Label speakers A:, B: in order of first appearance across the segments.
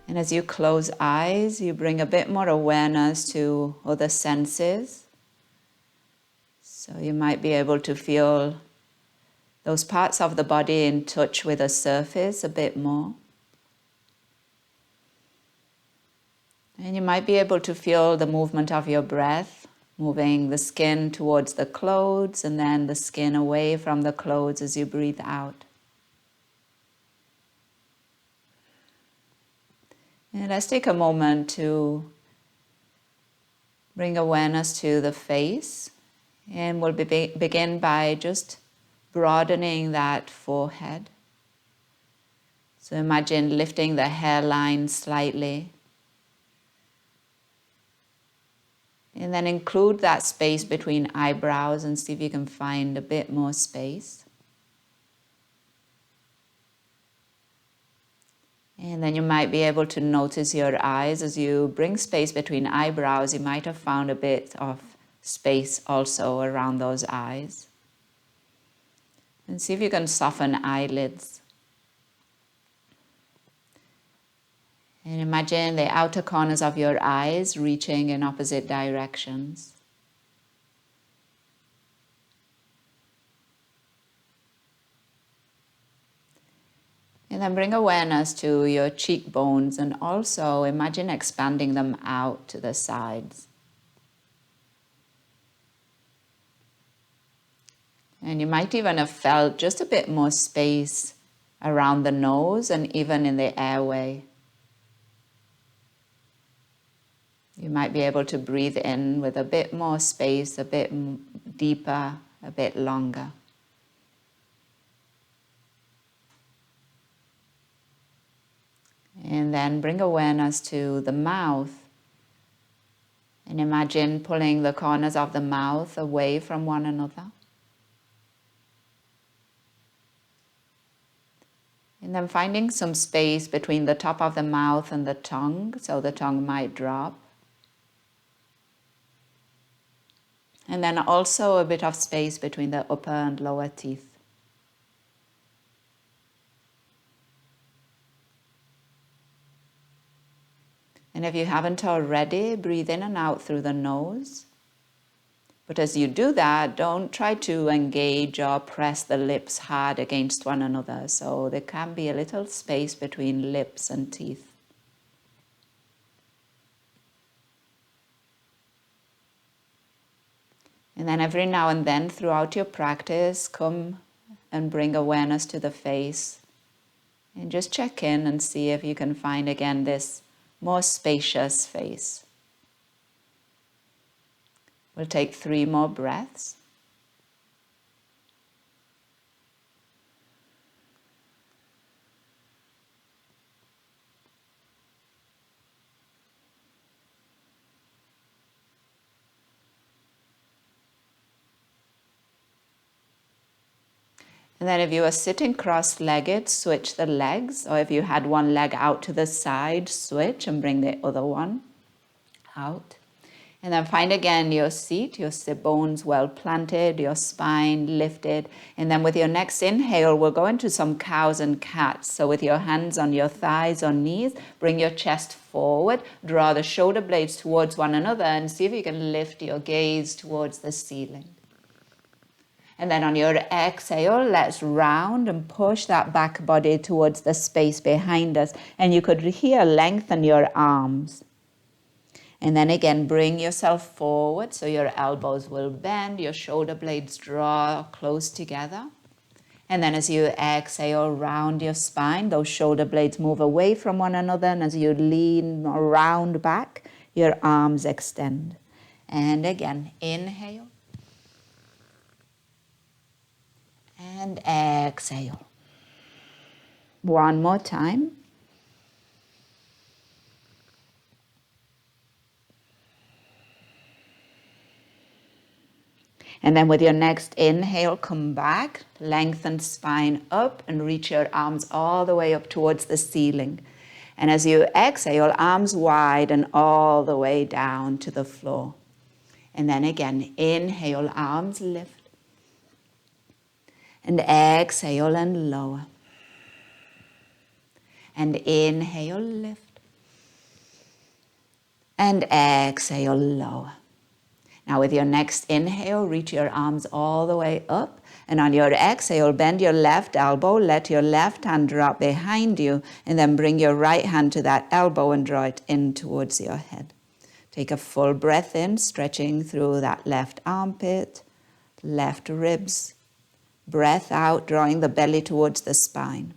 A: And as you close eyes, you bring a bit more awareness to other senses. So you might be able to feel those parts of the body in touch with the surface a bit more. And you might be able to feel the movement of your breath, moving the skin towards the clothes and then the skin away from the clothes as you breathe out. And let's take a moment to bring awareness to the face. And we'll begin by just broadening that forehead. So imagine lifting the hairline slightly. And then include that space between eyebrows and see if you can find a bit more space. And then you might be able to notice your eyes. As you bring space between eyebrows, you might have found a bit of space also around those eyes. And see if you can soften eyelids. And imagine the outer corners of your eyes reaching in opposite directions. And then bring awareness to your cheekbones and also imagine expanding them out to the sides. And you might even have felt just a bit more space around the nose and even in the airway. You might be able to breathe in with a bit more space, a bit deeper, a bit longer. And then bring awareness to the mouth. And imagine pulling the corners of the mouth away from one another. And then finding some space between the top of the mouth and the tongue, so the tongue might drop. And then also a bit of space between the upper and lower teeth. And if you haven't already, breathe in and out through the nose. But as you do that, don't try to engage or press the lips hard against one another. So there can be a little space between lips and teeth. And then every now and then throughout your practice, come and bring awareness to the face. And just check in and see if you can find again this more spacious face. We'll take 3 more breaths. And then if you are sitting cross-legged, switch the legs. Or if you had one leg out to the side, switch and bring the other one out. And then find again your seat, your sit bones well planted, your spine lifted. And then with your next inhale, we'll go into some cows and cats. So with your hands on your thighs or knees, bring your chest forward, draw the shoulder blades towards one another and see if you can lift your gaze towards the ceiling. And then on your exhale, let's round and push that back body towards the space behind us. And you could here lengthen your arms. And then again, bring yourself forward so your elbows will bend, your shoulder blades draw close together. And then as you exhale, round your spine, those shoulder blades move away from one another. And as you lean around back, your arms extend. And again, inhale. And exhale. One more time. And then with your next inhale, come back, lengthen spine up and reach your arms all the way up towards the ceiling. And as you exhale, arms wide and all the way down to the floor. And then again, inhale, arms lift. And exhale and lower. And inhale, lift. And exhale, lower. Now with your next inhale, reach your arms all the way up. And on your exhale, bend your left elbow, let your left hand drop behind you, and then bring your right hand to that elbow and draw it in towards your head. Take a full breath in, stretching through that left armpit, left ribs. Breath out, drawing the belly towards the spine.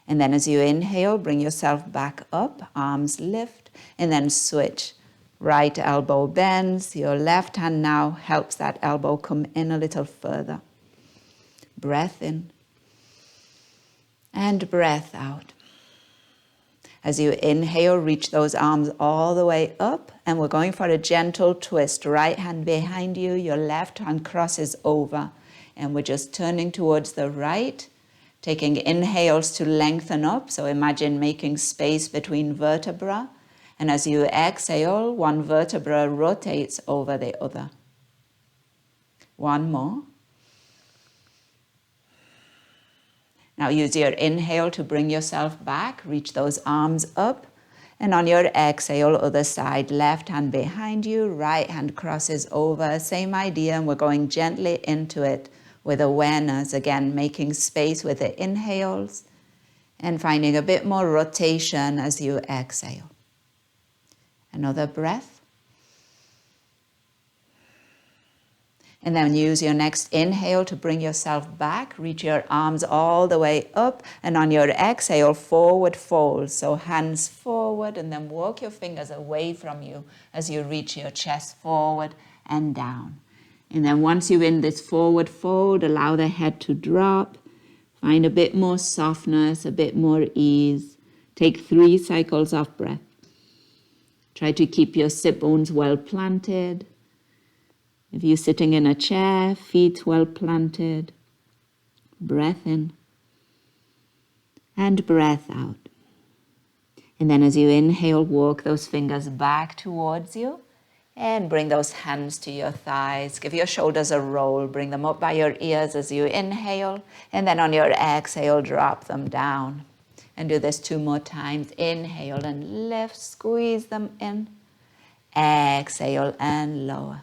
A: And then as you inhale, bring yourself back up, arms lift, and then switch. Right elbow bends, your left hand now helps that elbow come in a little further. Breath in and breath out. As you inhale, reach those arms all the way up, and we're going for a gentle twist. Right hand behind you, your left hand crosses over, and we're just turning towards the right, taking inhales to lengthen up. So imagine making space between vertebrae. And as you exhale, one vertebra rotates over the other. One more. Now use your inhale to bring yourself back. Reach those arms up. And on your exhale, other side, left hand behind you, right hand crosses over. Same idea, and we're going gently into it with awareness. Again, making space with the inhales and finding a bit more rotation as you exhale. Another breath. And then use your next inhale to bring yourself back. Reach your arms all the way up. And on your exhale, forward fold. So hands forward, and then walk your fingers away from you as you reach your chest forward and down. And then once you're in this forward fold, allow the head to drop. Find a bit more softness, a bit more ease. Take 3 cycles of breath. Try to keep your sit bones well planted. If you're sitting in a chair, feet well planted. Breath in and breath out. And then as you inhale, walk those fingers back towards you and bring those hands to your thighs. Give your shoulders a roll. Bring them up by your ears as you inhale. And then on your exhale, drop them down. And do this 2 more times. Inhale and lift, squeeze them in. Exhale and lower.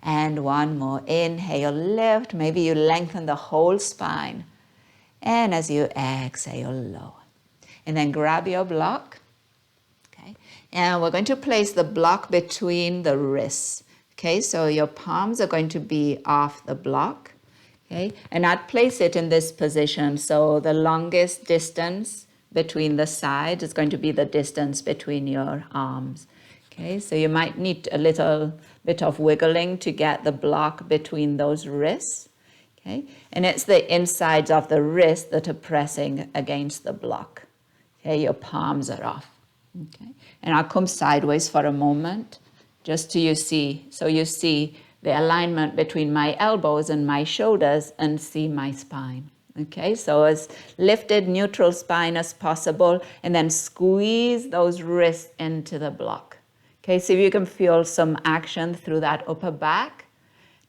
A: And one more. Inhale, lift. Maybe you lengthen the whole spine. And as you exhale, lower. And then grab your block. Okay. And we're going to place the block between the wrists. Okay, so your palms are going to be off the block. Okay, and I'd place it in this position. So the longest distance between the sides is going to be the distance between your arms. Okay, so you might need a little bit of wiggling to get the block between those wrists. Okay, and it's the insides of the wrist that are pressing against the block. Okay, your palms are off. Okay, and I'll come sideways for a moment just so you see. So you see the alignment between my elbows and my shoulders and see my spine. Okay, so as lifted, neutral spine as possible, and then squeeze those wrists into the block. Okay, so if you can feel some action through that upper back.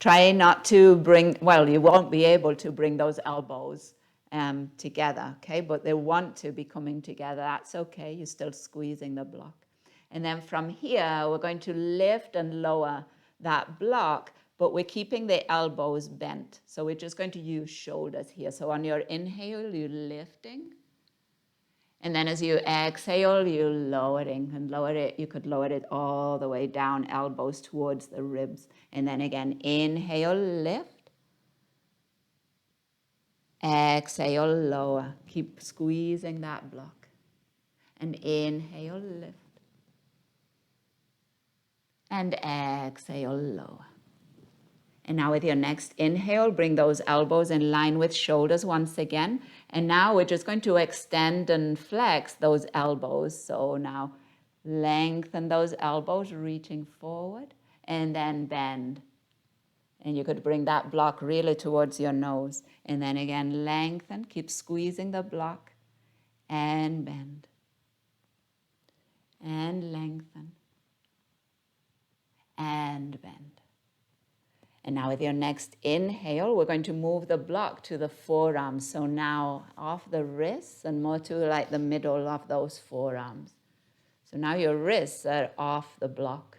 A: Try not to bring, well, you won't be able to bring those elbows together, okay, but they want to be coming together. That's okay, you're still squeezing the block. And then from here, we're going to lift and lower that block, but we're keeping the elbows bent. So we're just going to use shoulders here. So on your inhale, you're lifting. And then as you exhale, you're lowering and lower it. You could lower it all the way down, elbows towards the ribs. And then again, inhale, lift. Exhale, lower. Keep squeezing that block. And inhale, lift. And exhale, lower. And now with your next inhale, bring those elbows in line with shoulders once again. And now we're just going to extend and flex those elbows. So now lengthen those elbows, reaching forward, and then bend. And you could bring that block really towards your nose. And then again, lengthen, keep squeezing the block, and bend. And lengthen. And bend. And now with your next inhale, we're going to move the block to the forearms. So now off the wrists and more to like the middle of those forearms. So now your wrists are off the block.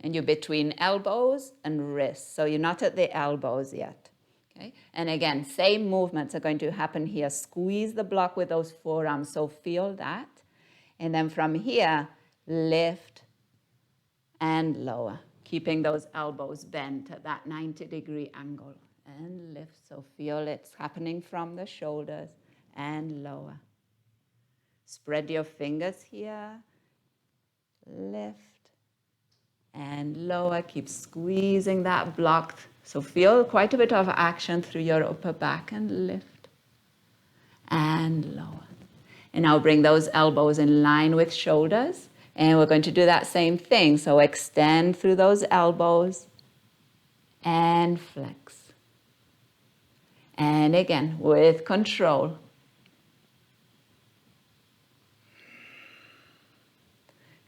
A: And you're between elbows and wrists. So you're not at the elbows yet. Okay? And again, same movements are going to happen here. Squeeze the block with those forearms. So feel that. And then from here, lift and lower, keeping those elbows bent at that 90-degree angle. And lift. So feel it's happening from the shoulders and lower. Spread your fingers here. Lift and lower. Keep squeezing that block. So feel quite a bit of action through your upper back and lift and lower. And now bring those elbows in line with shoulders. And we're going to do that same thing. So extend through those elbows and flex. And again, with control.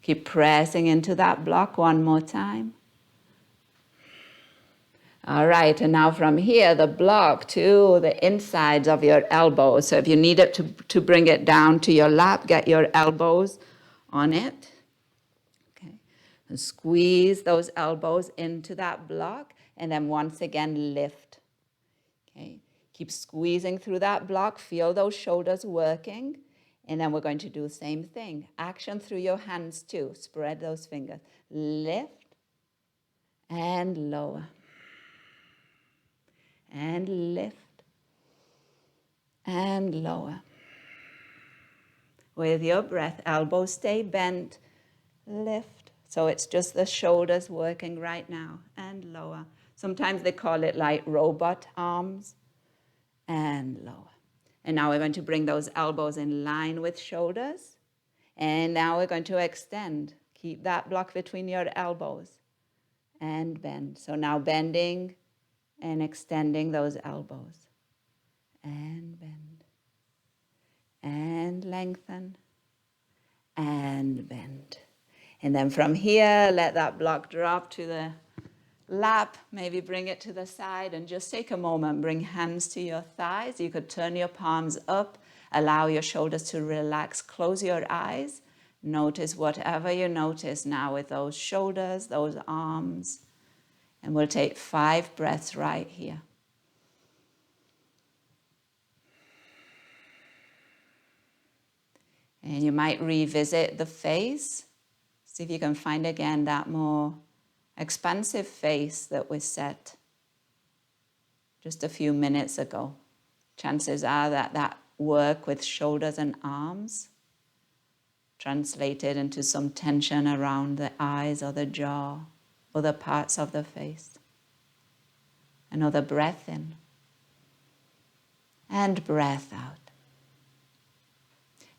A: Keep pressing into that block one more time. All right, and now from here, the block to the insides of your elbows. So if you need it to bring it down to your lap, get your elbows on it. Okay, and squeeze those elbows into that block, and then once again, lift. Okay, keep squeezing through that block, feel those shoulders working. And then we're going to do the same thing. Action through your hands too. Spread those fingers. Lift and lower. And lift and lower. With your breath, elbows stay bent. Lift. So it's just the shoulders working right now. And lower. Sometimes they call it like robot arms. And lower. And now we're going to bring those elbows in line with shoulders. And now we're going to extend. Keep that block between your elbows. And bend. So now bending and extending those elbows. And bend. And lengthen. And bend. And then from here, let that block drop to the lap, maybe bring it to the side and just take a moment, bring hands to your thighs. You could turn your palms up, allow your shoulders to relax, close your eyes. Notice whatever you notice now with those shoulders, those arms. And we'll take 5 breaths right here. And you might revisit the face. See if you can find again that more expansive face that we set just a few minutes ago. Chances are that work with shoulders and arms translated into some tension around the eyes or the jaw, other parts of the face. Another breath in and breath out.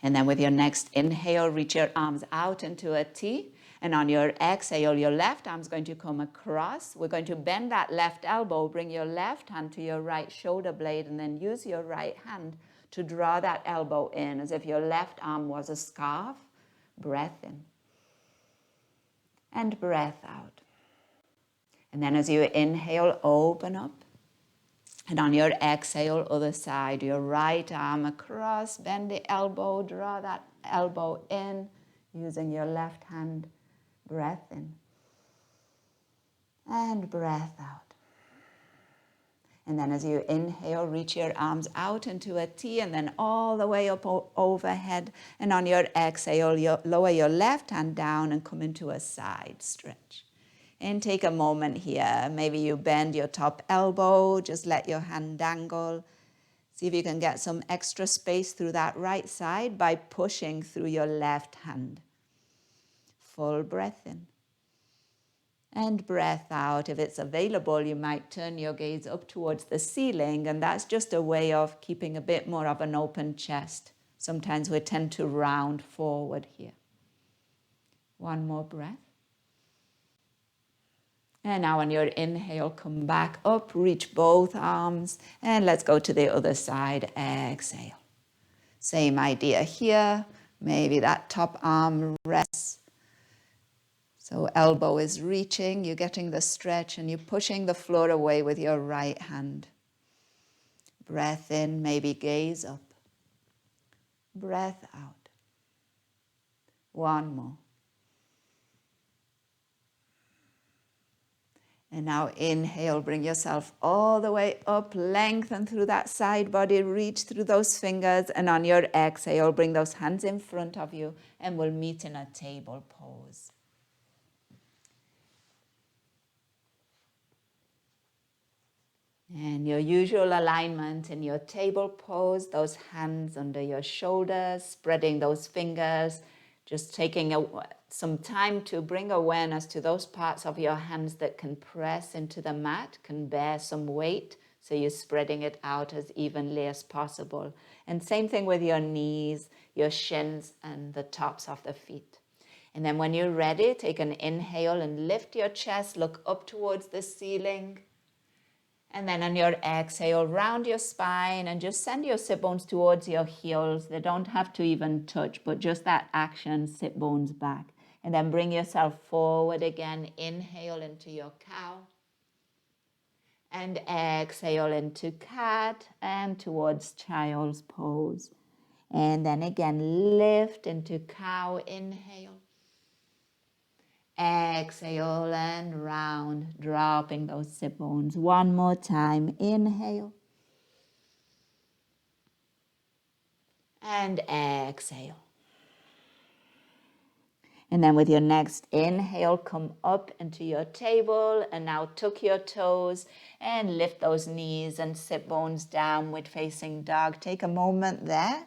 A: And then with your next inhale, reach your arms out into a T. And on your exhale, your left arm's going to come across. We're going to bend that left elbow, bring your left hand to your right shoulder blade, and then use your right hand to draw that elbow in as if your left arm was a scarf. Breath in. And breath out. And then as you inhale, open up. And on your exhale, other side, your right arm across, bend the elbow, draw that elbow in, using your left hand. Breath in and breath out. And then as you inhale, reach your arms out into a T and then all the way up overhead. And on your exhale, you lower your left hand down and come into a side stretch. And take a moment here. Maybe you bend your top elbow, just let your hand dangle. See if you can get some extra space through that right side by pushing through your left hand. Full breath in. And breath out. If it's available, you might turn your gaze up towards the ceiling, and that's just a way of keeping a bit more of an open chest. Sometimes we tend to round forward here. One more breath. And now on your inhale, come back up, reach both arms, and let's go to the other side. Exhale. Same idea here. Maybe that top arm rests. So elbow is reaching, you're getting the stretch, and you're pushing the floor away with your right hand. Breath in, maybe gaze up. Breath out. One more. And now inhale, bring yourself all the way up, lengthen through that side body, reach through those fingers, and on your exhale, bring those hands in front of you, and we'll meet in a table pose. And your usual alignment in your table pose, those hands under your shoulders, spreading those fingers, just taking some time to bring awareness to those parts of your hands that can press into the mat, can bear some weight, so you're spreading it out as evenly as possible. And same thing with your knees, your shins, and the tops of the feet. And then when you're ready, take an inhale and lift your chest, look up towards the ceiling. And then on your exhale, round your spine and just send your sit bones towards your heels. They don't have to even touch, but just that action, sit bones back. And then bring yourself forward again. Inhale into your cow. And exhale into cat and towards child's pose. And then again, lift into cow, inhale. Exhale and round, dropping those sit bones. One more time, inhale. And exhale. And then with your next inhale, come up into your table and now tuck your toes and lift those knees and sit bones downward facing dog. Take a moment there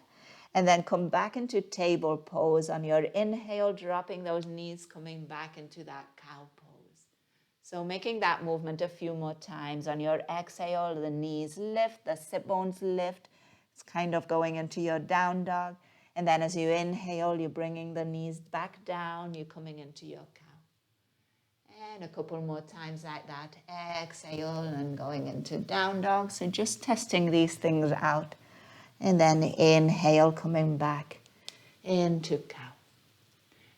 A: and then come back into table pose on your inhale, dropping those knees, coming back into that cow pose. So making that movement a few more times. On your exhale, the knees lift, the sit bones lift. It's kind of going into your down dog. And then as you inhale, you're bringing the knees back down. You're coming into your cow. And a couple more times like that. Exhale and going into down dog. So just testing these things out. And then inhale, coming back into cow.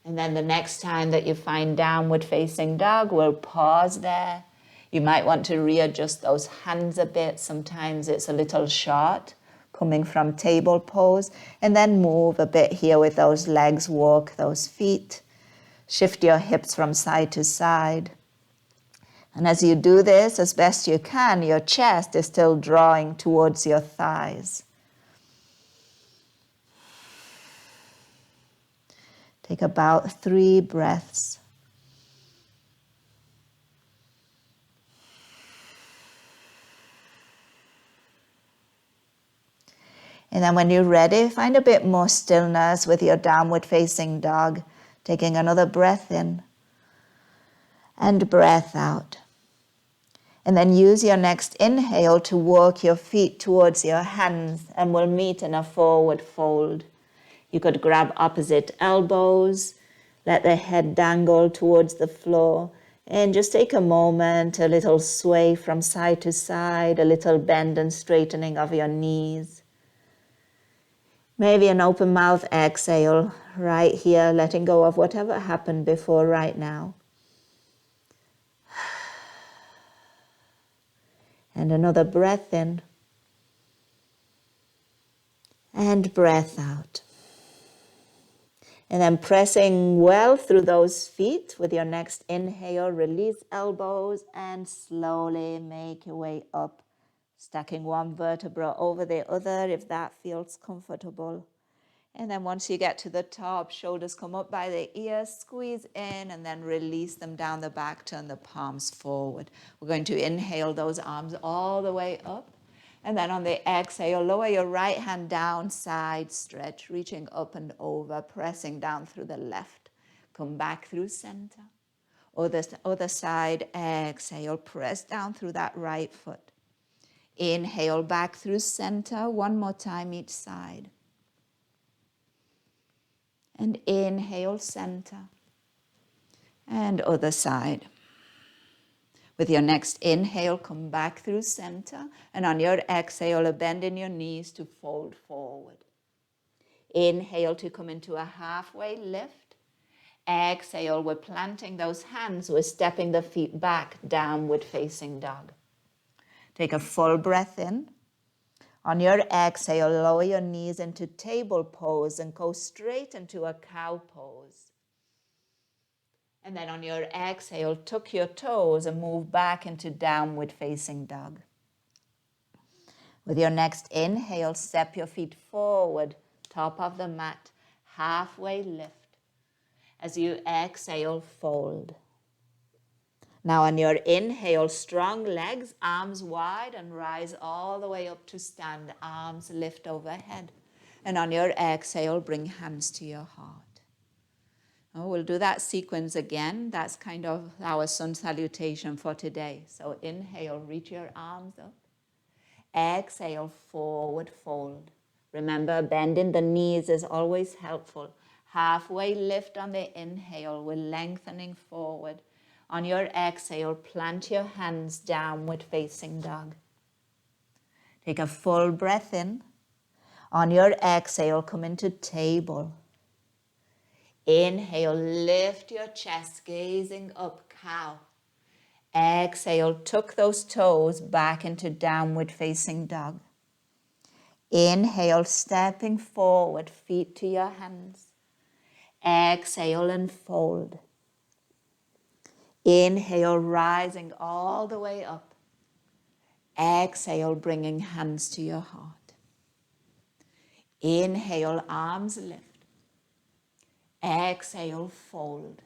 A: And then the next time that you find downward facing dog, we'll pause there. You might want to readjust those hands a bit. Sometimes it's a little short, coming from table pose. And then move a bit here with those legs, walk those feet. Shift your hips from side to side. And as you do this, as best you can, your chest is still drawing towards your thighs. Take about 3 breaths. And then when you're ready, find a bit more stillness with your downward facing dog. Taking another breath in and breath out. And then use your next inhale to walk your feet towards your hands, and we'll meet in a forward fold. You could grab opposite elbows, let the head dangle towards the floor, and just take a moment, a little sway from side to side, a little bend and straightening of your knees. Maybe an open mouth exhale right here, letting go of whatever happened before right now. And another breath in. And breath out. And then pressing well through those feet with your next inhale, release elbows and slowly make your way up, stacking one vertebra over the other if that feels comfortable. And then once you get to the top, shoulders come up by the ears, squeeze in, and then release them down the back, turn the palms forward. We're going to inhale those arms all the way up. And then on the exhale, lower your right hand down, side stretch, reaching up and over, pressing down through the left. Come back through center. Other side, exhale, press down through that right foot. Inhale back through center, one more time each side. And inhale, center. And other side. With your next inhale, come back through center. And on your exhale, a bend in your knees to fold forward. Inhale to come into a halfway lift. Exhale, we're planting those hands. We're stepping the feet back, downward facing dog. Take a full breath in. On your exhale, lower your knees into table pose and go straight into a cow pose. And then on your exhale, tuck your toes and move back into downward facing dog. With your next inhale, step your feet forward, top of the mat, halfway lift. As you exhale, fold. Now on your inhale, strong legs, arms wide, and rise all the way up to stand, arms lift overhead. And on your exhale, bring hands to your heart. Oh, we'll do that sequence again. That's kind of our sun salutation for today. So inhale, reach your arms up. Exhale, forward fold. Remember, bending the knees is always helpful. Halfway lift on the inhale, we're lengthening forward. On your exhale, plant your hands downward facing dog. Take a full breath in. On your exhale, come into table. Inhale, lift your chest, gazing up, cow. Exhale, tuck those toes back into downward facing dog. Inhale, stepping forward, feet to your hands. Exhale and fold. Inhale, rising all the way up. Exhale, bringing hands to your heart. Inhale, arms lift. Exhale, fold.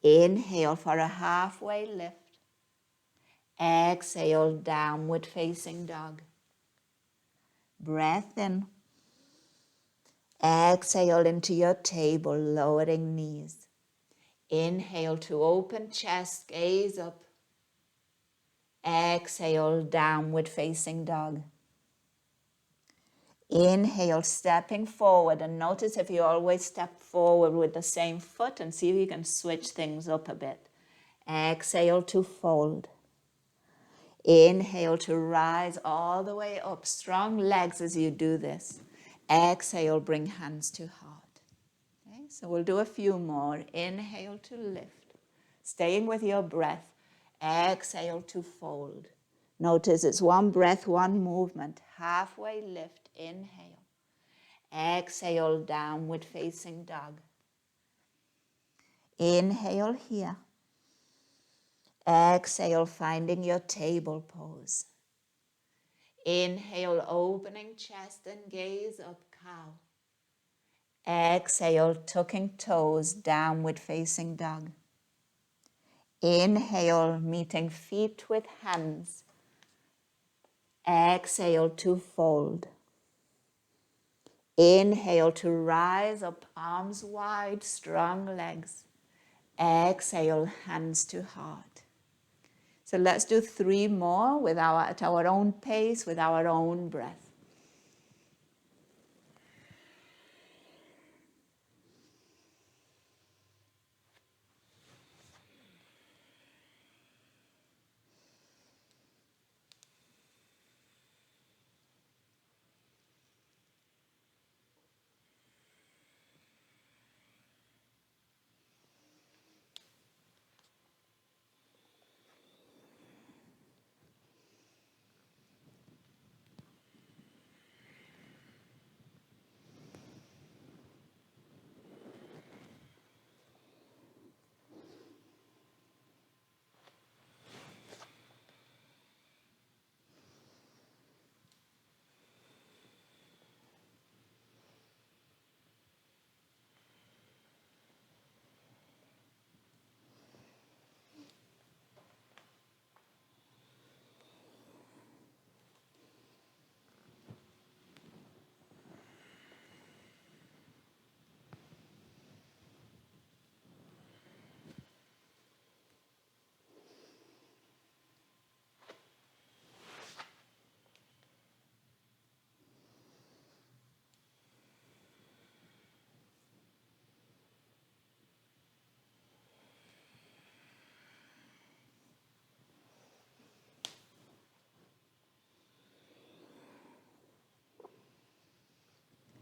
A: Inhale for a halfway lift. Exhale, downward facing dog. Breath in. Exhale into your table, lowering knees. Inhale to open chest, gaze up. Exhale, downward facing dog. Inhale, stepping forward, and notice if you always step forward with the same foot and see if you can switch things up a bit. Exhale to fold. Inhale to rise all the way up. Strong legs as you do this. Exhale, bring hands to heart. Okay, so we'll do a few more. Inhale to lift. Staying with your breath. Exhale to fold. Notice it's one breath, one movement. Halfway lift. Inhale. Exhale, downward facing dog. Inhale here. Exhale, finding your table pose. Inhale, opening chest and gaze up, cow. Exhale, tucking toes, downward facing dog. Inhale, meeting feet with hands. Exhale to fold. Inhale to rise up, arms wide, strong legs. Exhale, hands to heart. So let's do 3 more at our own pace, with our own breath.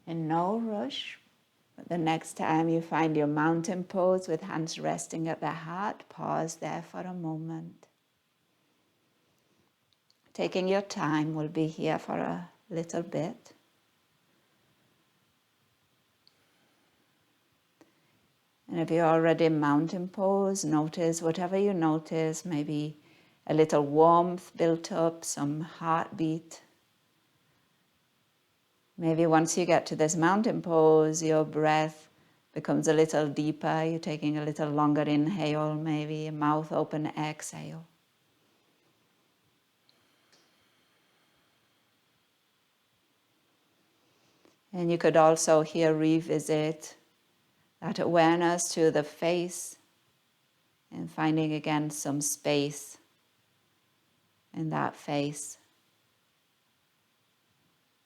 A: In no rush, but the next time you find your mountain pose with hands resting at the heart, pause there for a moment. taking your time. We'll be here for a little bit. And if you're already in mountain pose, notice whatever you notice, maybe a little warmth built up, some heartbeat. Maybe once you get to this mountain pose, your breath becomes a little deeper. You're taking a little longer inhale, maybe a mouth open exhale. And you could also here revisit that awareness to the face and finding again some space in that face.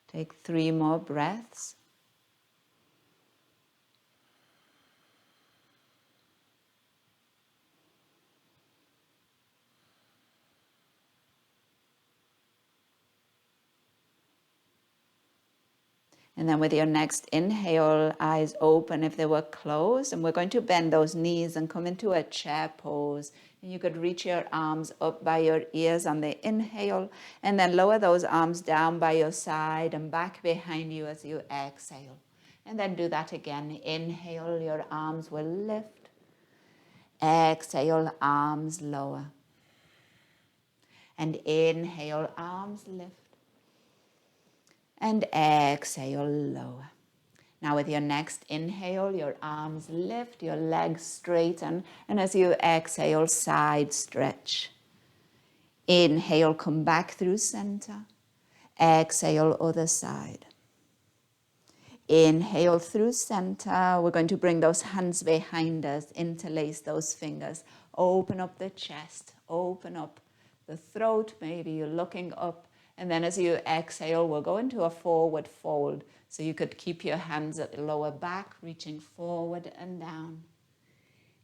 A: Take 3 more breaths. And then with your next inhale, eyes open if they were closed. And we're going to bend those knees and come into a chair pose. And you could reach your arms up by your ears on the inhale, and then lower those arms down by your side and back behind you as you exhale. And then do that again. Inhale, your arms will lift. Exhale, arms lower. And inhale, arms lift. And exhale, lower. Now with your next inhale, your arms lift, your legs straighten, and as you exhale, side stretch. Inhale, come back through center. Exhale, other side. Inhale through center. We're going to bring those hands behind us, interlace those fingers. Open up the chest, open up the throat. Maybe you're looking up. And then as you exhale, we'll go into a forward fold. So you could keep your hands at the lower back, reaching forward and down.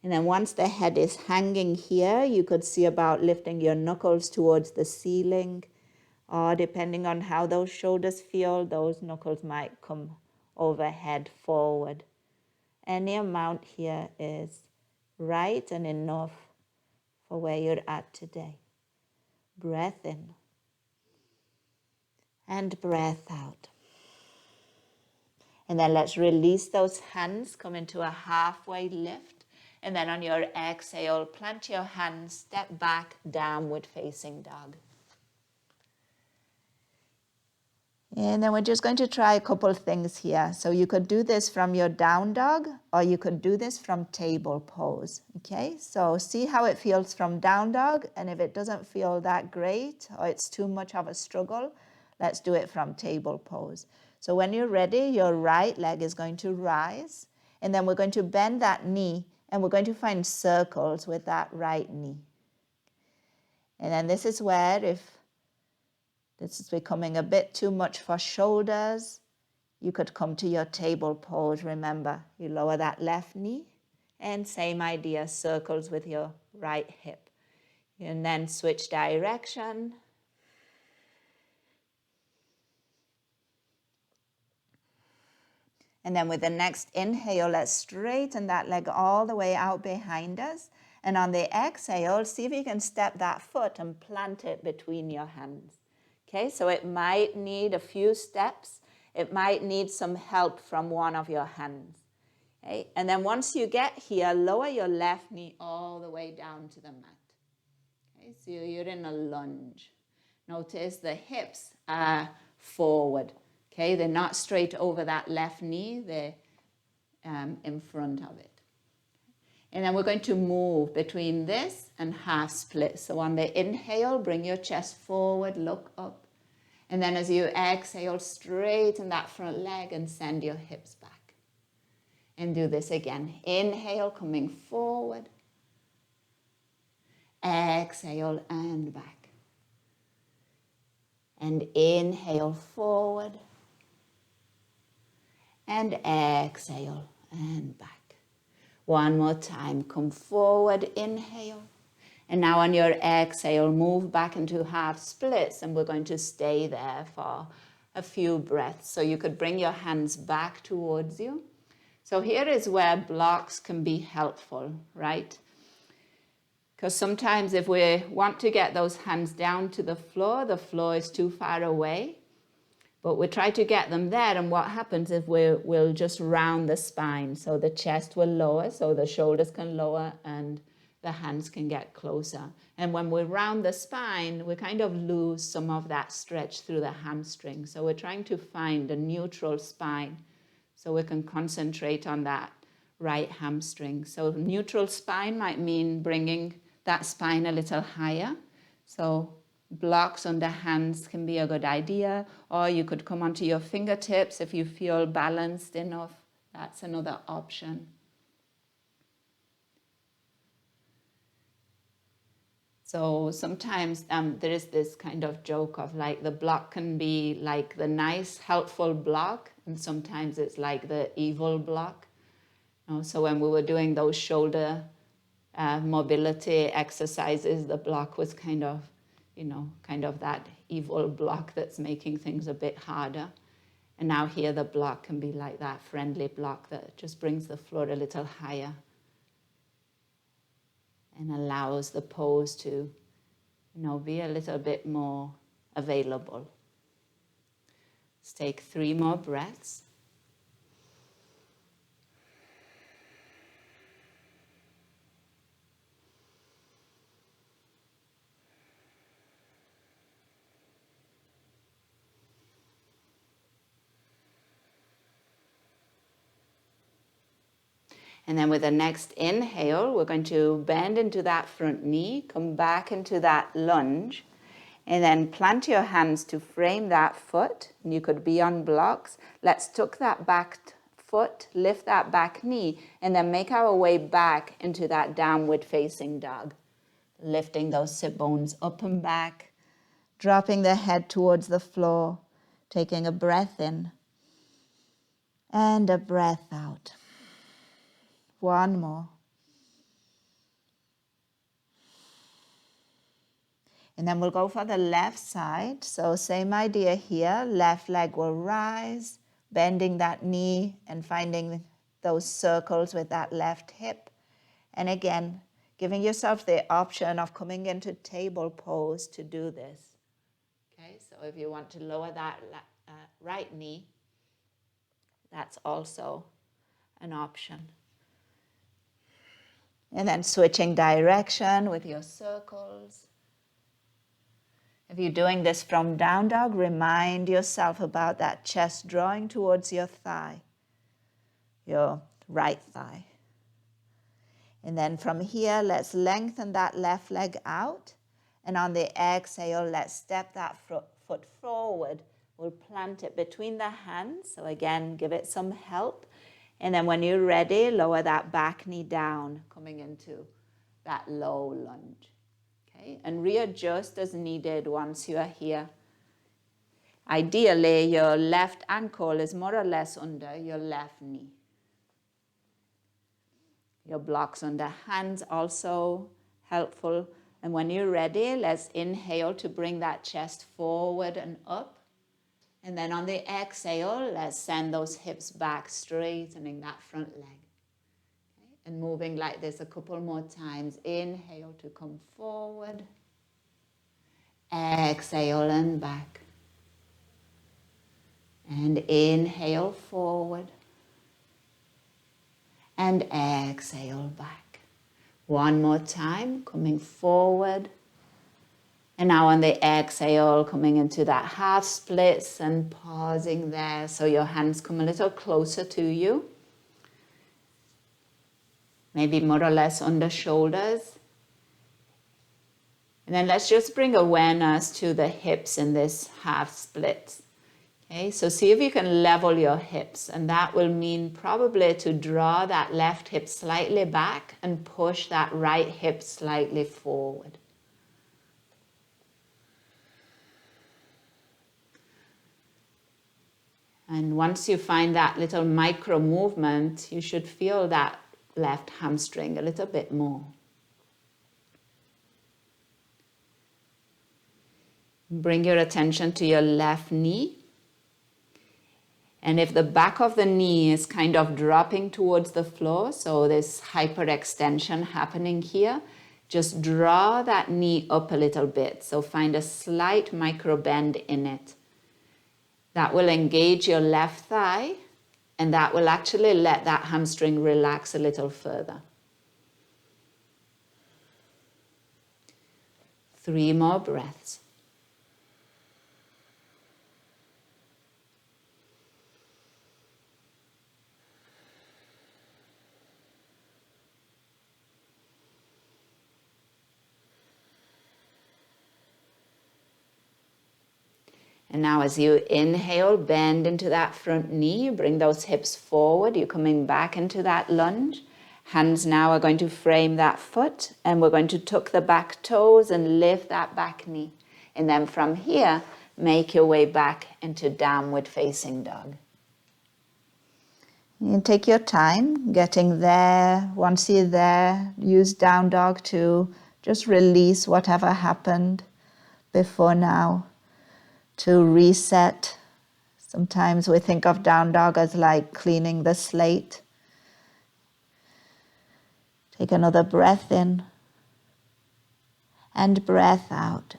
A: And then once the head is hanging here, you could see about lifting your knuckles towards the ceiling. Or depending on how those shoulders feel, those knuckles might come overhead forward. Any amount here is right and enough for where you're at today. Breath in. And breath out. And then let's release those hands, come into a halfway lift. And then on your exhale, plant your hands, step back, downward facing dog. And then we're just going to try a couple things here. So you could do this from your down dog, or you could do this from table pose. Okay, so see how it feels from down dog. And if it doesn't feel that great, or it's too much of a struggle, let's do it from table pose. So when you're ready, your right leg is going to rise, and then we're going to bend that knee, and we're going to find circles with that right knee. And then this is where, if this is becoming a bit too much for shoulders, you could come to your table pose. Remember, you lower that left knee, and same idea, circles with your right hip. And then switch direction. And then with the next inhale, let's straighten that leg all the way out behind us. And on the exhale, see if you can step that foot and plant it between your hands. Okay, so it might need a few steps. It might need some help from one of your hands. Okay, and then once you get here, lower your left knee all the way down to the mat. Okay, so you're in a lunge. Notice the hips are forward. Okay, they're not straight over that left knee, they're in front of it. And then we're going to move between this and half split. So on the inhale, bring your chest forward, look up. And then as you exhale, straighten that front leg and send your hips back. And do this again. Inhale, coming forward. Exhale and back. And inhale forward. And exhale and back. One more time. Come forward, inhale. And now on your exhale, move back into half splits, and we're going to stay there for a few breaths. So you could bring your hands back towards you. So here is where blocks can be helpful, right? Because sometimes if we want to get those hands down to the floor is too far away. But we try to get them there, and what happens if we'll just round the spine, so the chest will lower, so the shoulders can lower and the hands can get closer. And when we round the spine, we kind of lose some of that stretch through the hamstring. So we're trying to find a neutral spine so we can concentrate on that right hamstring. So neutral spine might mean bringing that spine a little higher. So blocks under hands can be a good idea, or you could come onto your fingertips if you feel balanced enough. That's another option. So sometimes there is this kind of joke of like the block can be like the nice, helpful block, and sometimes it's like the evil block. So when we were doing those shoulder mobility exercises, the block was kind of that evil block that's making things a bit harder. And now here the block can be like that friendly block that just brings the floor a little higher and allows the pose to, be a little bit more available. Let's take 3 more breaths. And then with the next inhale, we're going to bend into that front knee, come back into that lunge, and then plant your hands to frame that foot. And you could be on blocks. Let's tuck that back foot, lift that back knee, and then make our way back into that downward facing dog. Lifting those sit bones up and back, dropping the head towards the floor, taking a breath in and a breath out. 1 more. And then we'll go for the left side. So same idea here. Left leg will rise, bending that knee and finding those circles with that left hip. And again, giving yourself the option of coming into table pose to do this. Okay, so if you want to lower that right knee, that's also an option. And then switching direction with your circles. If you're doing this from down dog, remind yourself about that chest drawing towards your thigh, your right thigh. And then from here, let's lengthen that left leg out. And on the exhale, let's step that foot forward. We'll plant it between the hands. So again, give it some help. And then when you're ready, lower that back knee down, coming into that low lunge. Okay, and readjust as needed once you are here. Ideally, your left ankle is more or less under your left knee. Your blocks under hands also helpful. And when you're ready, let's inhale to bring that chest forward and up. And then on the exhale, let's send those hips back, straightening that front leg. Okay? And moving like this a couple more times. Inhale to come forward. Exhale and back. And inhale forward. And exhale back. 1 more time, coming forward. And now on the exhale, coming into that half splits and pausing there. So your hands come a little closer to you. Maybe more or less under shoulders. And then let's just bring awareness to the hips in this half split. Okay, so see if you can level your hips. And that will mean probably to draw that left hip slightly back and push that right hip slightly forward. And once you find that little micro movement, you should feel that left hamstring a little bit more. Bring your attention to your left knee. And if the back of the knee is kind of dropping towards the floor, so there's hyperextension happening here, Just draw that knee up a little bit. So find a slight micro bend in it. That will engage your left thigh, and that will actually let that hamstring relax a little further. 3 more breaths. And now as you inhale, bend into that front knee, bring those hips forward. You're coming back into that lunge. Hands now are going to frame that foot, and we're going to tuck the back toes and lift that back knee. And then from here, make your way back into downward facing dog. You can take your time getting there. Once you're there, use down dog to just release whatever happened before now, to reset. Sometimes we think of down dog as like cleaning the slate. Take another breath in and breath out.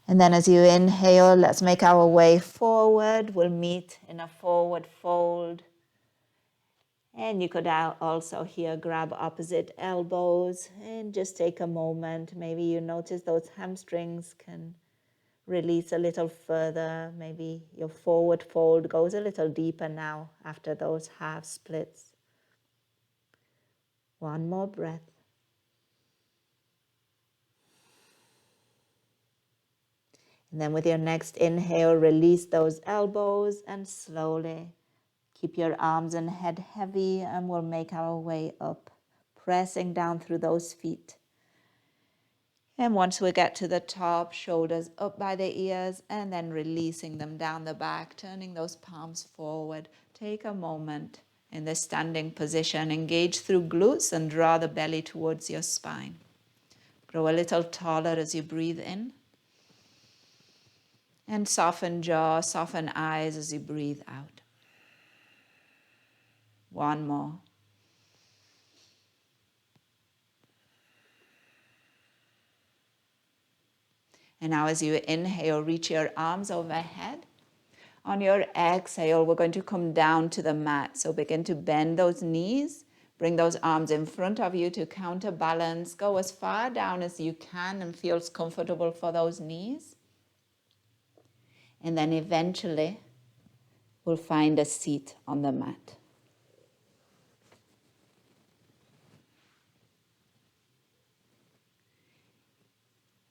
A: And then as you inhale, let's make our way forward. We'll meet in a forward fold. And you could also here grab opposite elbows and just take a moment. Maybe you notice those hamstrings can release a little further. Maybe your forward fold goes a little deeper now after those half splits. 1 more breath. And then with your next inhale, release those elbows and slowly keep your arms and head heavy, and we'll make our way up, pressing down through those feet. And once we get to the top, shoulders up by the ears, and then releasing them down the back, turning those palms forward. Take a moment in this standing position. Engage through glutes and draw the belly towards your spine. Grow a little taller as you breathe in. And soften jaw, soften eyes as you breathe out. 1 more. And now as you inhale, reach your arms overhead. On your exhale, we're going to come down to the mat. So begin to bend those knees. Bring those arms in front of you to counterbalance. Go as far down as you can and feels comfortable for those knees. And then eventually, we'll find a seat on the mat.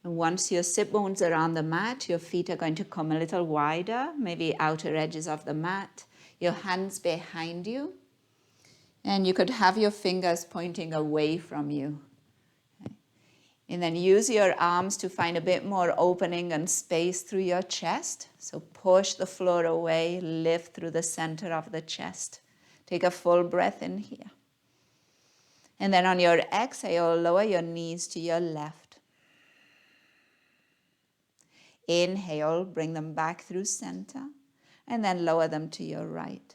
A: And once your sit bones are on the mat, your feet are going to come a little wider, maybe outer edges of the mat. Your hands behind you. And you could have your fingers pointing away from you. And then use your arms to find a bit more opening and space through your chest. So push the floor away, lift through the center of the chest. Take a full breath in here. And then on your exhale, lower your knees to your left. Inhale, bring them back through center, and then lower them to your right.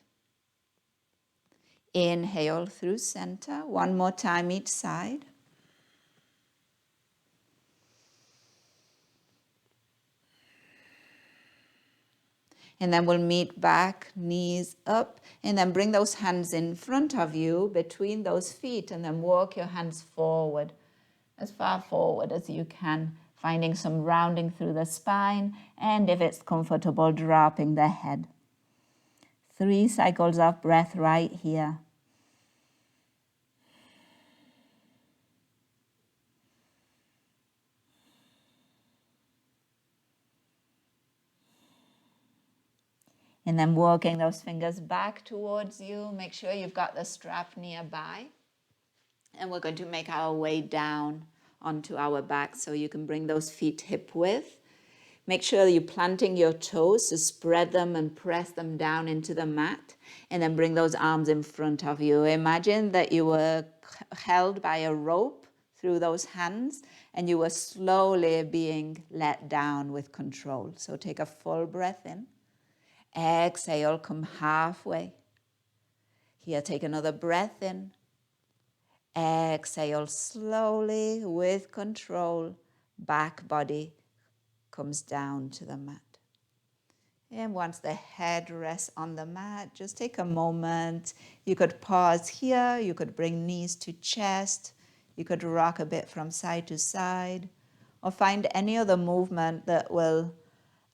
A: Inhale through center, 1 more time each side. And then we'll meet back, knees up, and then bring those hands in front of you, between those feet, and then walk your hands forward, as far forward as you can, finding some rounding through the spine, and if it's comfortable, dropping the head. 3 cycles of breath right here. And then walking those fingers back towards you. Make sure you've got the strap nearby. And we're going to make our way down onto our back so you can bring those feet hip width. Make sure you're planting your toes to spread them and press them down into the mat. And then bring those arms in front of you. Imagine that you were held by a rope through those hands and you were slowly being let down with control. So take a full breath in. Exhale, come halfway. Here, take another breath in. Exhale slowly with control. Back body comes down to the mat. And once the head rests on the mat, just take a moment. You could pause here. You could bring knees to chest. You could rock a bit from side to side, or find any other movement that will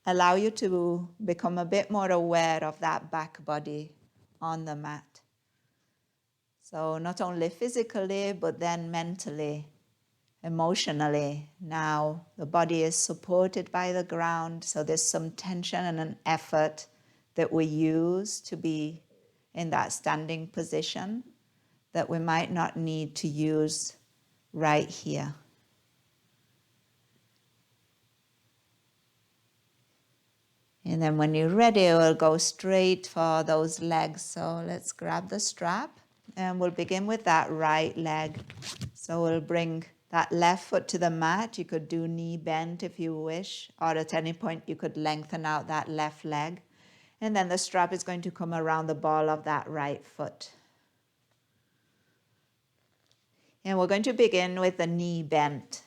A: allow you to become a bit more aware of that back body on the mat. So not only physically, but then mentally, emotionally. Now the body is supported by the ground, so there's some tension and an effort that we use to be in that standing position that we might not need to use right here. And then when you're ready, we'll go straight for those legs. So let's grab the strap and we'll begin with that right leg. So we'll bring that left foot to the mat. You could do knee bend if you wish, or at any point you could lengthen out that left leg. And then the strap is going to come around the ball of that right foot. And we're going to begin with the knee bent.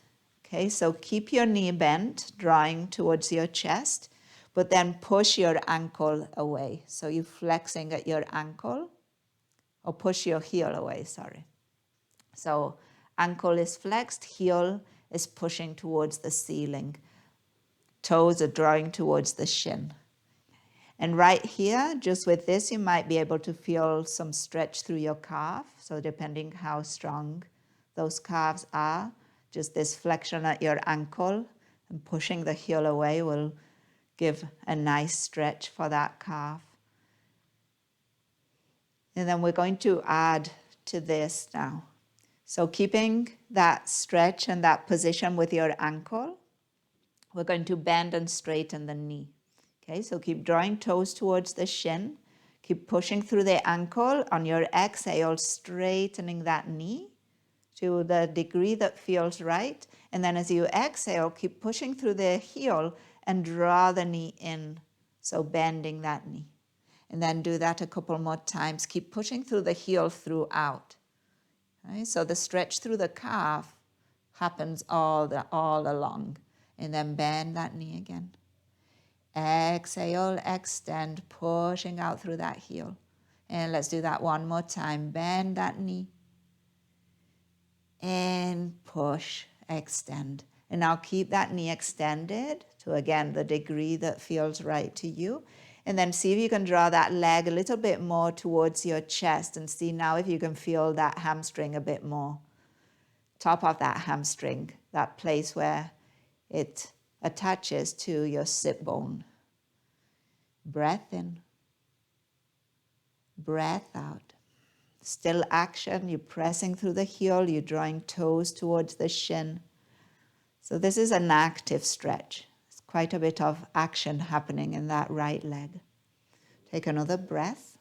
A: Okay, so keep your knee bent, drawing towards your chest, but then push your ankle away. So you're flexing at your ankle, or push your heel away, sorry. So ankle is flexed, heel is pushing towards the ceiling. Toes are drawing towards the shin. And right here, just with this, you might be able to feel some stretch through your calf. So depending how strong those calves are, just this flexion at your ankle and pushing the heel away will give a nice stretch for that calf. And then we're going to add to this now. So keeping that stretch and that position with your ankle, we're going to bend and straighten the knee. Okay, so keep drawing toes towards the shin. Keep pushing through the ankle. On your exhale, straightening that knee to the degree that feels right. And then as you exhale, keep pushing through the heel and draw the knee in. So bending that knee. And then do that a couple more times. Keep pushing through the heel throughout. Right? So the stretch through the calf happens all along. And then bend that knee again. Exhale, extend, pushing out through that heel. And let's do that one more time. Bend that knee. And push, extend. And now keep that knee extended to, again, the degree that feels right to you. And then see if you can draw that leg a little bit more towards your chest and see now if you can feel that hamstring a bit more. Top of that hamstring, that place where it attaches to your sit bone. Breath in, breath out. Still action, you're pressing through the heel, you're drawing toes towards the shin. So this is an active stretch. There's quite a bit of action happening in that right leg. Take another breath.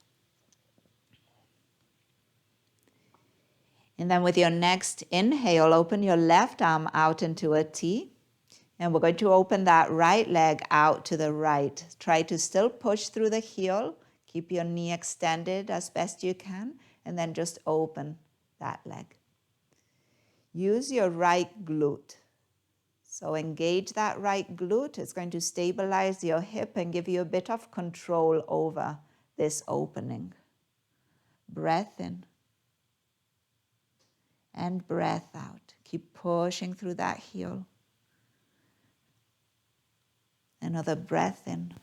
A: And then with your next inhale, open your left arm out into a T. And we're going to open that right leg out to the right. Try to still push through the heel. Keep your knee extended as best you can. And then just open that leg. Use your right glute. So engage that right glute. It's going to stabilize your hip and give you a bit of control over this opening. Breath in. And breath out. Keep pushing through that heel. Another breath in.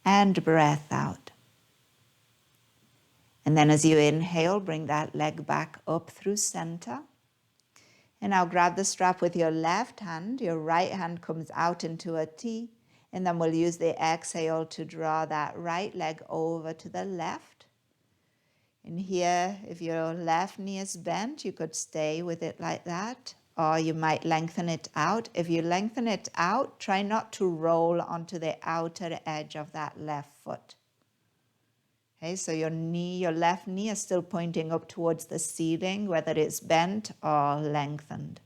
A: And breath out. And then as you inhale, bring that leg back up through center. And now grab the strap with your left hand. Your right hand comes out into a T. And then we'll use the exhale to draw that right leg over to the left. And here, if your left knee is bent, you could stay with it like that. Or you might lengthen it out. If you lengthen it out, try not to roll onto the outer edge of that left foot. Okay, so your left knee is still pointing up towards the ceiling, whether it's bent or lengthened.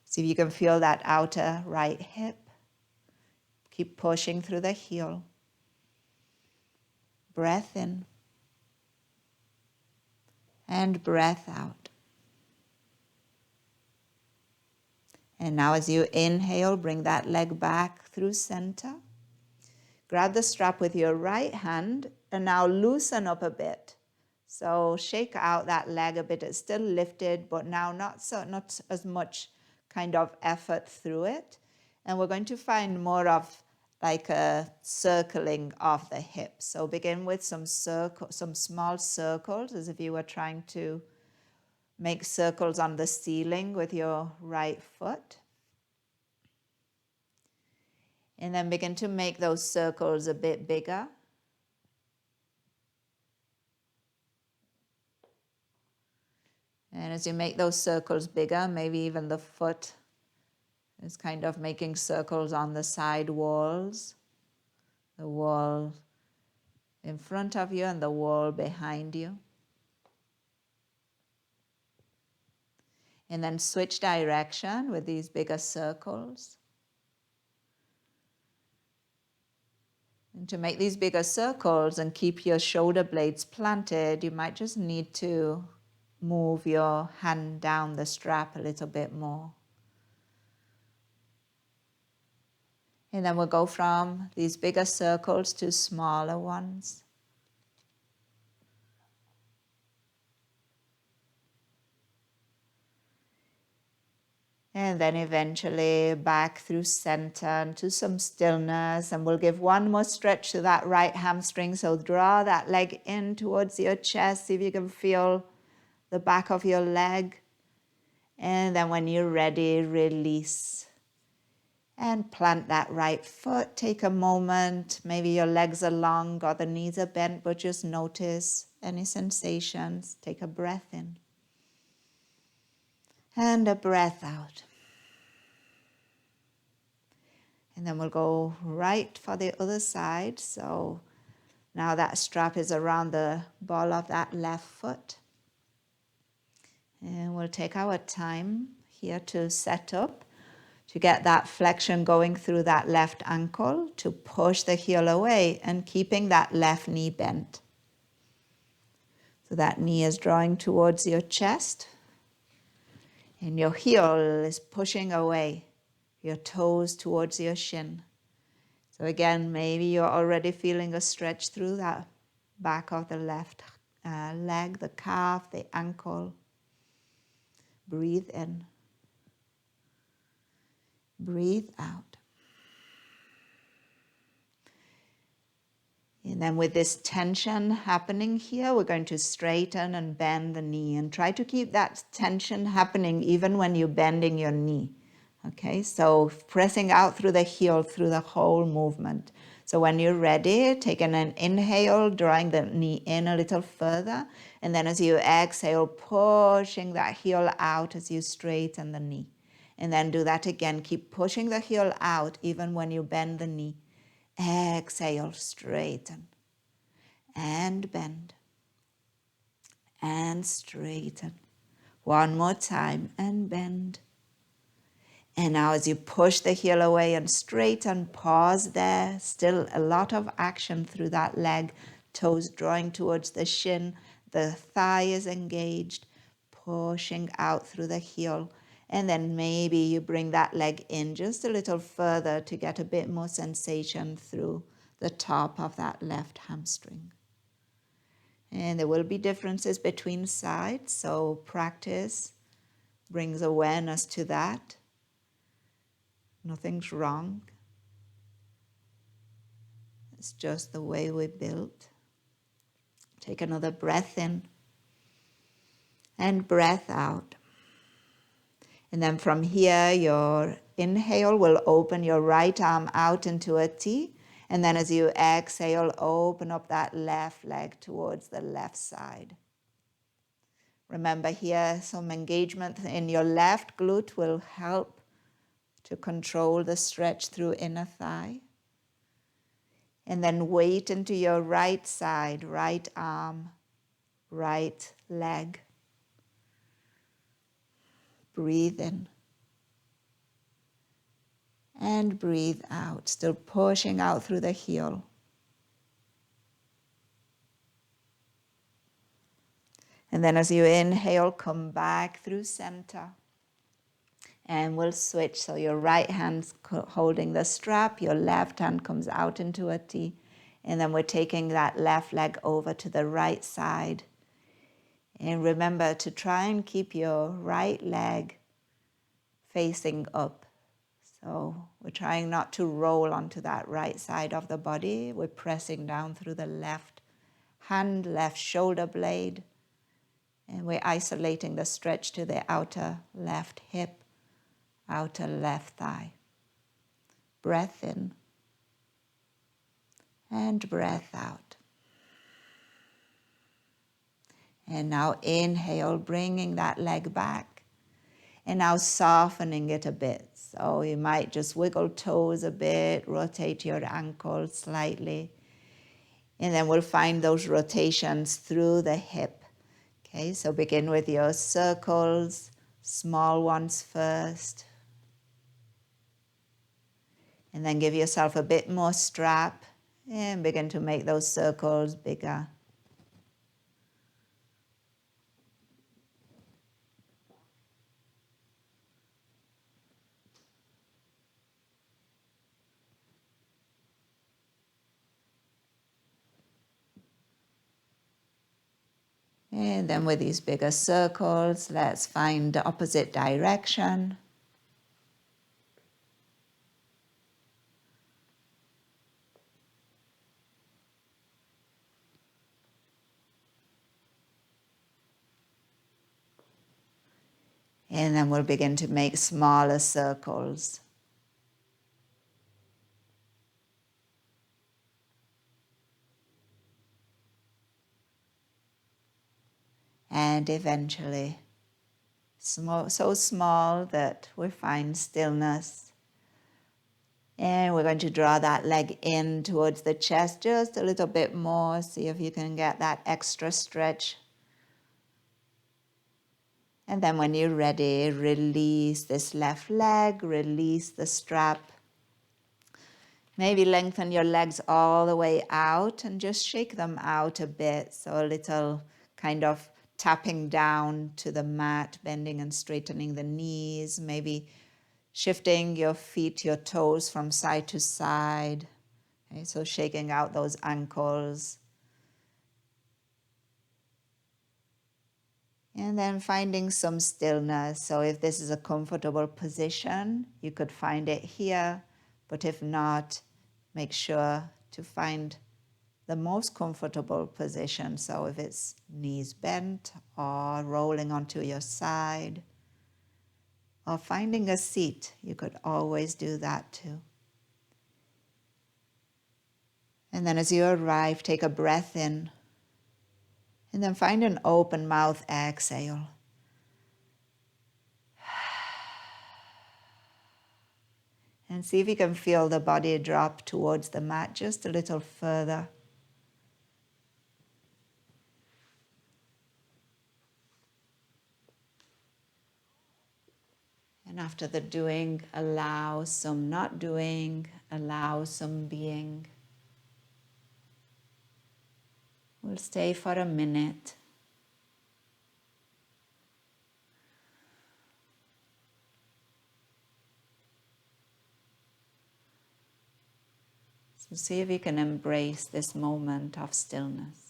A: See if you can feel that outer right hip. Keep pushing through the heel. Breath in. and breath out. And now as you inhale, bring that leg back through center. Grab the strap with your right hand and now loosen up a bit. So shake out that leg a bit. It's still lifted, but now not as much kind of effort through it. And we're going to find more of like a circling of the hips. So begin with some small circles, as if you were trying to make circles on the ceiling with your right foot. And then begin to make those circles a bit bigger. And as you make those circles bigger, maybe even the foot is kind of making circles on the side walls, the wall in front of you and the wall behind you. And then switch direction with these bigger circles. And to make these bigger circles and keep your shoulder blades planted, you might just need to move your hand down the strap a little bit more. And then we'll go from these bigger circles to smaller ones. And then eventually back through center into some stillness. And we'll give one more stretch to that right hamstring. So draw that leg in towards your chest. See if you can feel the back of your leg. And then when you're ready, release. And plant that right foot. Take a moment. Maybe your legs are long or the knees are bent, but just notice any sensations. Take a breath in. And a breath out. And then we'll go right for the other side. So now that strap is around the ball of that left foot. And we'll take our time here to set up, to get that flexion going through that left ankle, to push the heel away and keeping that left knee bent. So that knee is drawing towards your chest. And your heel is pushing away, your toes towards your shin. So again, maybe you're already feeling a stretch through that back of the left leg, the calf, the ankle. Breathe in. Breathe out. And then with this tension happening here, we're going to straighten and bend the knee and try to keep that tension happening even when you're bending your knee. Okay, so pressing out through the heel, through the whole movement. So when you're ready, taking an inhale, drawing the knee in a little further. And then as you exhale, pushing that heel out as you straighten the knee. And then do that again. Keep pushing the heel out even when you bend the knee. Exhale, straighten. And bend. And straighten. One more time, and bend. And now as you push the heel away and straighten, pause there. Still a lot of action through that leg. Toes drawing towards the shin. The thigh is engaged. Pushing out through the heel. And then maybe you bring that leg in just a little further to get a bit more sensation through the top of that left hamstring. And there will be differences between sides, so practice brings awareness to that. Nothing's wrong. It's just the way we're built. Take another breath in and breath out. And then from here, your inhale will open your right arm out into a T. And then as you exhale, open up that left leg towards the left side. Remember here, some engagement in your left glute will help to control the stretch through inner thigh. And then weight into your right side, right arm, right leg. Breathe in. And breathe out, still pushing out through the heel. And then as you inhale, come back through center. And we'll switch. So your right hand's holding the strap, your left hand comes out into a T. And then we're taking that left leg over to the right side. And remember to try and keep your right leg facing up. So we're trying not to roll onto that right side of the body. We're pressing down through the left hand, left shoulder blade. And we're isolating the stretch to the outer left hip, outer left thigh. Breath in and breath out. And now inhale, bringing that leg back. And now softening it a bit. So you might just wiggle toes a bit, rotate your ankles slightly. And then we'll find those rotations through the hip. Okay, so begin with your circles, small ones first. And then give yourself a bit more strap and begin to make those circles bigger. And then with these bigger circles, let's find the opposite direction. And then we'll begin to make smaller circles. And eventually, so small that we find stillness. And we're going to draw that leg in towards the chest just a little bit more. See if you can get that extra stretch. And then when you're ready, release this left leg, release the strap. Maybe lengthen your legs all the way out and just shake them out a bit. So a little kind of tapping down to the mat, bending and straightening the knees, maybe shifting your feet, your toes from side to side. Okay, so shaking out those ankles. And then finding some stillness. So if this is a comfortable position, you could find it here. But if not, make sure to find the most comfortable position. So if it's knees bent or rolling onto your side or finding a seat, you could always do that too. And then as you arrive, take a breath in and then find an open mouth exhale. And see if you can feel the body drop towards the mat just a little further. And after the doing, allow some not doing, allow some being. We'll stay for a minute. So see if you can embrace this moment of stillness.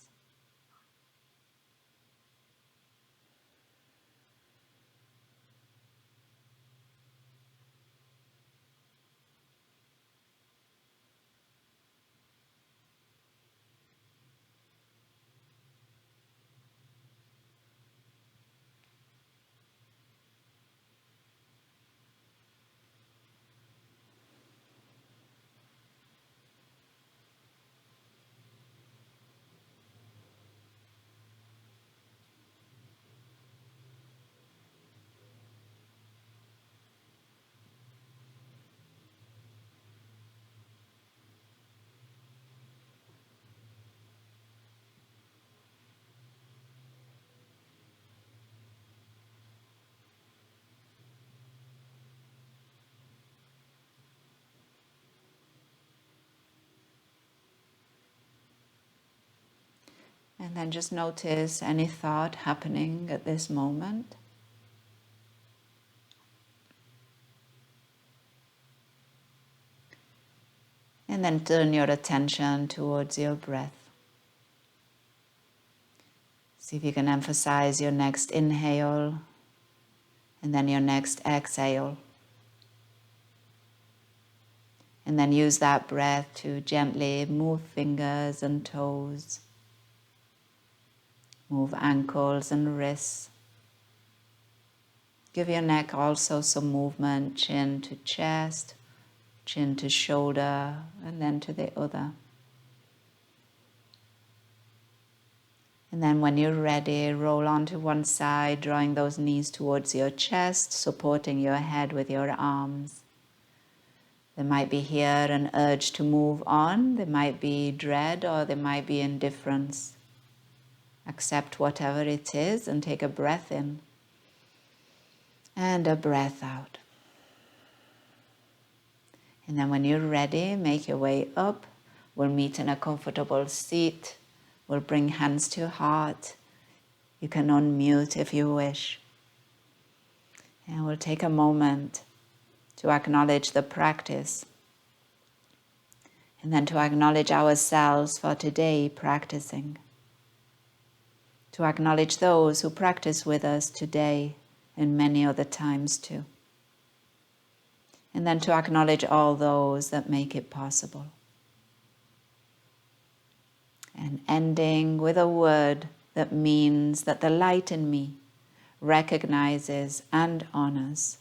A: And then just notice any thought happening at this moment. And then turn your attention towards your breath. See if you can emphasize your next inhale and then your next exhale. And then use that breath to gently move fingers and toes, move ankles and wrists. Give your neck also some movement, chin to chest, chin to shoulder, and then to the other. And then when you're ready, roll onto one side, drawing those knees towards your chest, supporting your head with your arms. There might be here an urge to move on, there might be dread, or there might be indifference. Accept whatever it is and take a breath in and a breath out. And then when you're ready, make your way up. We'll meet in a comfortable seat. We'll bring hands to heart. You can unmute if you wish. And we'll take a moment to acknowledge the practice. And then to acknowledge ourselves for today practicing. To acknowledge those who practice with us today and many other times too. And then to acknowledge all those that make it possible. And ending with a word that means that the light in me recognizes and honors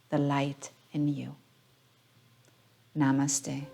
A: the light in you. Namaste.